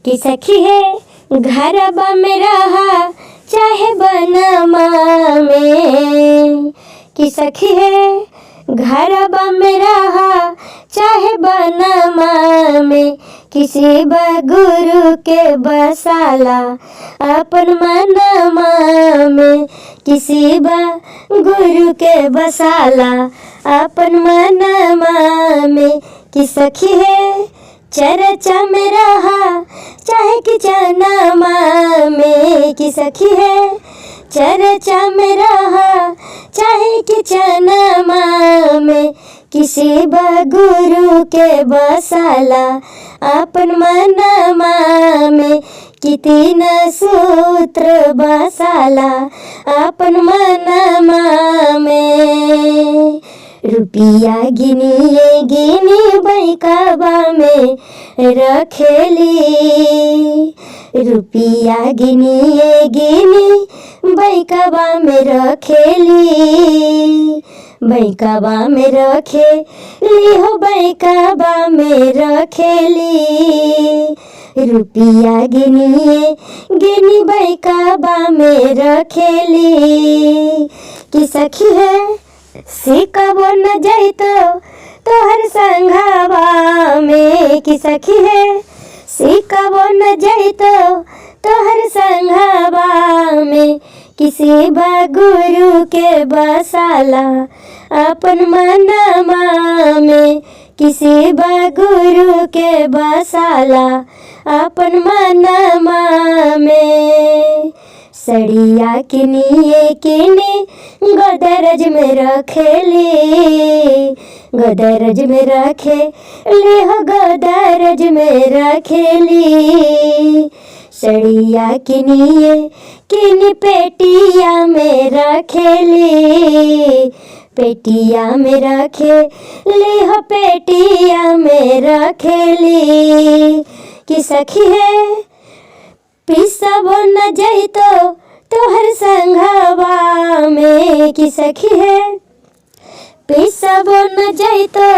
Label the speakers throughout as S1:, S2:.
S1: कि सखी है घरबा में रहा चाहे बनमा में, कि सखी है घरबा में रहा चाहे बनमा में, किसी बा गुरु के बसाला अपन मनमा में, किसी बा गुरु के बसाला अपन मनमा में, कि सखी है चर्चा में रहा चाहे किचनमा में, कि सखी है चर्चा में रहा चाहे किचनमा में, किसी बा गुरु के बसाला अपन मनमा में, कि तीन सूत्र बसाला अपन मनमा में। रुपिया गिनिए गिनी बैकबा में रखेली, रुपिया गिनिए गिनी बैकबा में रखेली, बैकबा में रखे लिहो बैकबा में रखेली, रुपिया गिनिए गिनी बैकबा में रखेली, कि सखी है सिकबो न जैतो तोहर संघवा में, कि सखी है सिकबो न जैतो तोहर संघवा में, किसी बा गुरु के बसाला अपन मनमा में, किसी बा गुरु के बसाला अपन मनमा में। सड़िया किनिए किनी गोदरेज में रखेली, गोदरेज में रखे लिहो गोदरेज में रखेली, सड़िया किनिए किनी पेटिया में रखेली, पेटिया में रखे लिहो पेटिया में रखेली, कि सखी है पिसबो न जैतो तोहर संघवा में, कि सखी है पिसबो न जैतो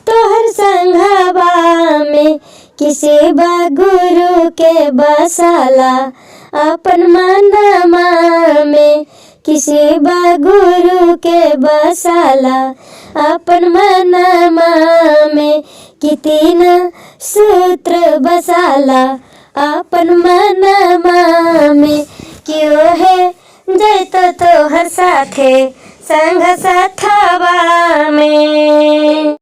S1: तोहर संघवा में, किसी बा गुरु के बसाला अपन मनमा में, किसी बा गुरु के बसाला अपन मनमा में, कि तीन सूत्र बसाला अपन मनमा में, क्यों है जैतो तोहर साथे संग साथवा में।